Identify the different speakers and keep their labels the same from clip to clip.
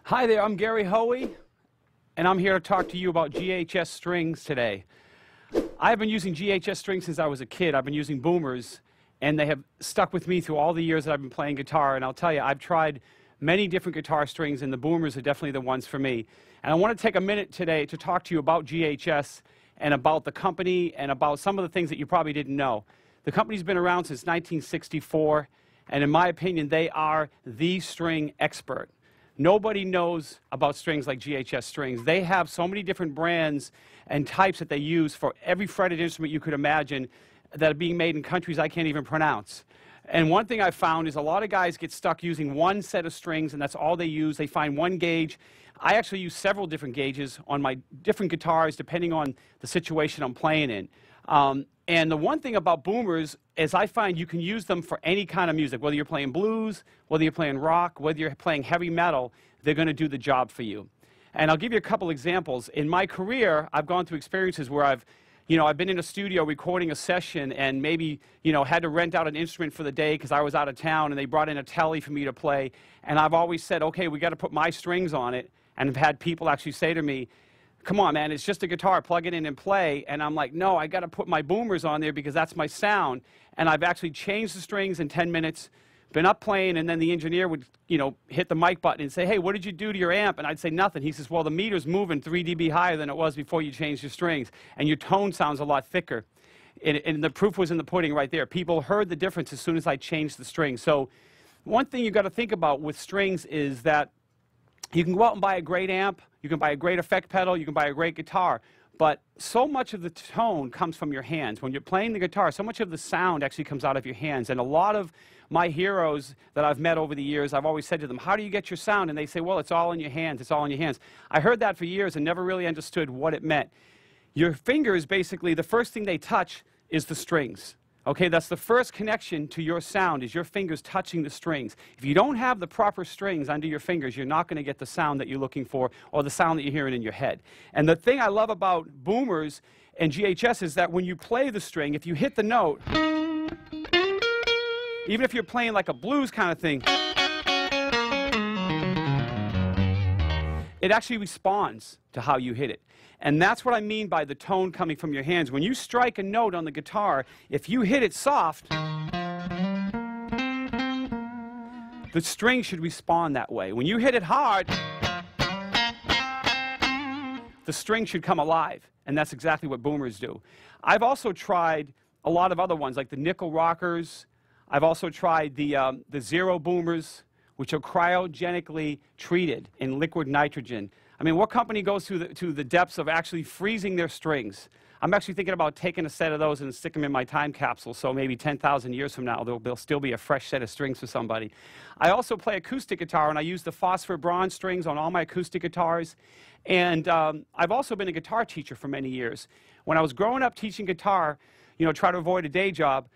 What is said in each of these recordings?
Speaker 1: Hi there, I'm Gary Hoey, and I'm here to talk to you about GHS Strings today. I've been using GHS Strings since I was a kid. I've been using boomers, and they have stuck with me through all the years that I've been playing guitar. And I'll tell you, I've tried many different guitar strings, and the boomers are definitely the ones for me. And I want to take a minute today to talk to you about GHS and about the company and about some of the things that you probably didn't know. The company's been around since 1964, and in my opinion, they are the string expert. Nobody knows about strings like GHS Strings. They have so many different brands and types that they use for every fretted instrument you could imagine that are being made in countries I can't even pronounce. And one thing I've found is a lot of guys get stuck using one set of strings, and that's all they use. They find one gauge. I actually use several different gauges on my different guitars depending on the situation I'm playing in. And the one thing about boomers is I find you can use them for any kind of music, whether you're playing blues, whether you're playing rock, whether you're playing heavy metal, they're going to do the job for you. And I'll give you a couple examples. In my career, I've gone through experiences where I've been in a studio recording a session and maybe, had to rent out an instrument for the day because I was out of town, and they brought in a telly for me to play. And I've always said, okay, we got to put my strings on it. And I've had people actually say to me, come on, man, it's just a guitar, plug it in and play. And I'm like, no, I got to put my boomers on there because that's my sound. And I've actually changed the strings in 10 minutes, been up playing, and then the engineer would, hit the mic button and say, hey, what did you do to your amp? And I'd say nothing. He says, well, the meter's moving 3 dB higher than it was before you changed your strings, and your tone sounds a lot thicker. And the proof was in the pudding right there. People heard the difference as soon as I changed the strings. So one thing you've got to think about with strings is that you can go out and buy a great amp, you can buy a great effect pedal, you can buy a great guitar, but so much of the tone comes from your hands. When you're playing the guitar, so much of the sound actually comes out of your hands. And a lot of my heroes that I've met over the years, I've always said to them, how do you get your sound? And they say, well, it's all in your hands, it's all in your hands. I heard that for years and never really understood what it meant. Your fingers, basically, the first thing they touch is the strings. Okay, that's the first connection to your sound, is your fingers touching the strings. If you don't have the proper strings under your fingers, you're not going to get the sound that you're looking for or the sound that you're hearing in your head. And the thing I love about boomers and GHS is that when you play the string, if you hit the note, even if you're playing like a blues kind of thing, it actually responds to how you hit it. And that's what I mean by the tone coming from your hands. When you strike a note on the guitar, if you hit it soft, the string should respond that way. When you hit it hard, the string should come alive. And that's exactly what boomers do. I've also tried a lot of other ones, like the nickel rockers. I've also tried the zero boomers, which are cryogenically treated in liquid nitrogen. I mean, what company goes to the depths of actually freezing their strings? I'm actually thinking about taking a set of those and stick them in my time capsule, so maybe 10,000 years from now, there'll still be a fresh set of strings for somebody. I also play acoustic guitar, and I use the phosphor bronze strings on all my acoustic guitars. And I've also been a guitar teacher for many years. When I was growing up teaching guitar, try to avoid a day job,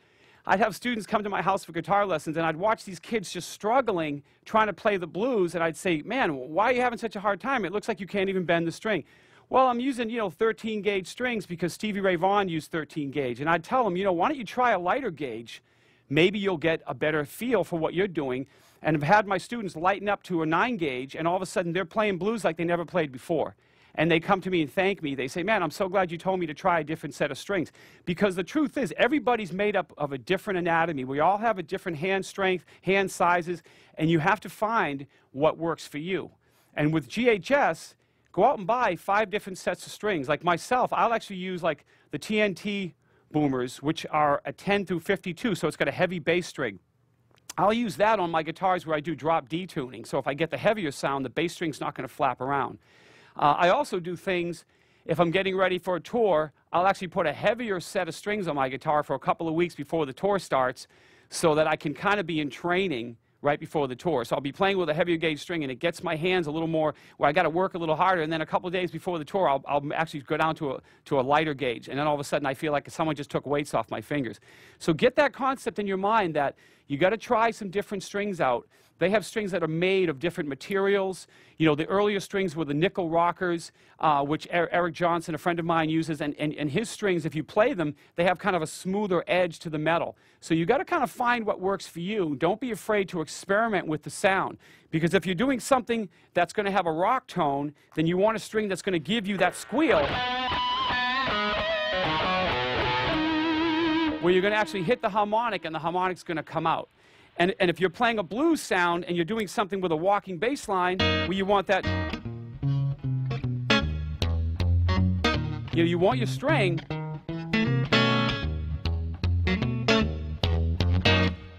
Speaker 1: I'd have students come to my house for guitar lessons, and I'd watch these kids just struggling, trying to play the blues, and I'd say, man, why are you having such a hard time? It looks like you can't even bend the string. Well, I'm using, 13 gauge strings because Stevie Ray Vaughan used 13 gauge. And I'd tell them, why don't you try a lighter gauge? Maybe you'll get a better feel for what you're doing. And I've had my students lighten up to a 9 gauge, and all of a sudden they're playing blues like they never played before. And they come to me and thank me. They say, man, I'm so glad you told me to try a different set of strings. Because the truth is, everybody's made up of a different anatomy. We all have a different hand strength, hand sizes, and you have to find what works for you. And with GHS, go out and buy 5 different sets of strings. Like myself, I'll actually use like the TNT boomers, which are a 10 through 52, so it's got a heavy bass string. I'll use that on my guitars where I do drop D tuning. So if I get the heavier sound, the bass string's not going to flap around. I also do things, if I'm getting ready for a tour, I'll actually put a heavier set of strings on my guitar for a couple of weeks before the tour starts so that I can kind of be in training right before the tour. So I'll be playing with a heavier gauge string, and it gets my hands a little more, where I got to work a little harder, and then a couple of days before the tour, I'll actually go down to a lighter gauge, and then all of a sudden I feel like someone just took weights off my fingers. So get that concept in your mind that you got to try some different strings out, They have strings that are made of different materials. You know, the earlier strings were the nickel rockers, which Eric Johnson, a friend of mine, uses. And his strings, if you play them, they have kind of a smoother edge to the metal. So you got to kind of find what works for you. Don't be afraid to experiment with the sound. Because if you're doing something that's going to have a rock tone, then you want a string that's going to give you that squeal, where you're going to actually hit the harmonic and the harmonic's going to come out. And if you're playing a blues sound and you're doing something with a walking bass line, where you want that, you know, you want your string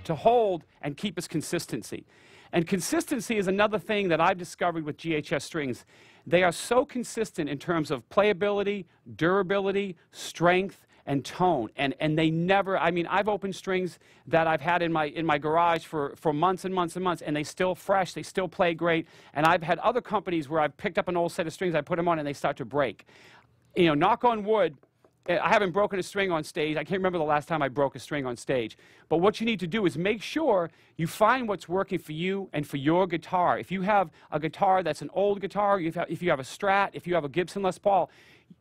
Speaker 1: to hold and keep its consistency. And consistency is another thing that I've discovered with GHS strings. They are so consistent in terms of playability, durability, strength, and tone, and they never, I mean, I've opened strings that I've had in my garage for months and months and months, and they still fresh, they still play great. And I've had other companies where I've picked up an old set of strings, I put them on, and they start to break. You know, knock on wood, I haven't broken a string on stage. I can't remember the last time I broke a string on stage. But what you need to do is make sure you find what's working for you and for your guitar. If you have a guitar that's an old guitar, if you have a Strat, if you have a Gibson Les Paul,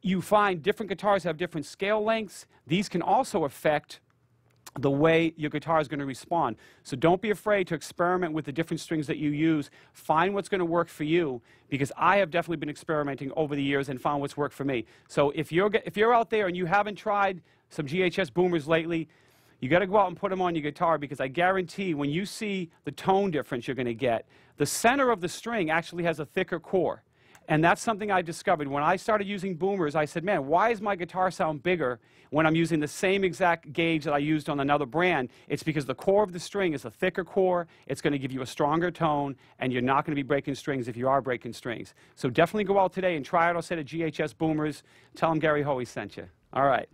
Speaker 1: you find different guitars have different scale lengths. These can also affect the way your guitar is going to respond. So don't be afraid to experiment with the different strings that you use. Find what's going to work for you, because I have definitely been experimenting over the years and found what's worked for me. So if you're out there and you haven't tried some GHS boomers lately, you got to go out and put them on your guitar, because I guarantee when you see the tone difference you're going to get, the center of the string actually has a thicker core. And that's something I discovered. When I started using boomers, I said, man, why is my guitar sound bigger when I'm using the same exact gauge that I used on another brand? It's because the core of the string is a thicker core. It's going to give you a stronger tone, and you're not going to be breaking strings if you are breaking strings. So definitely go out today and try out a set of GHS boomers. Tell them Gary Hoey sent you. All right.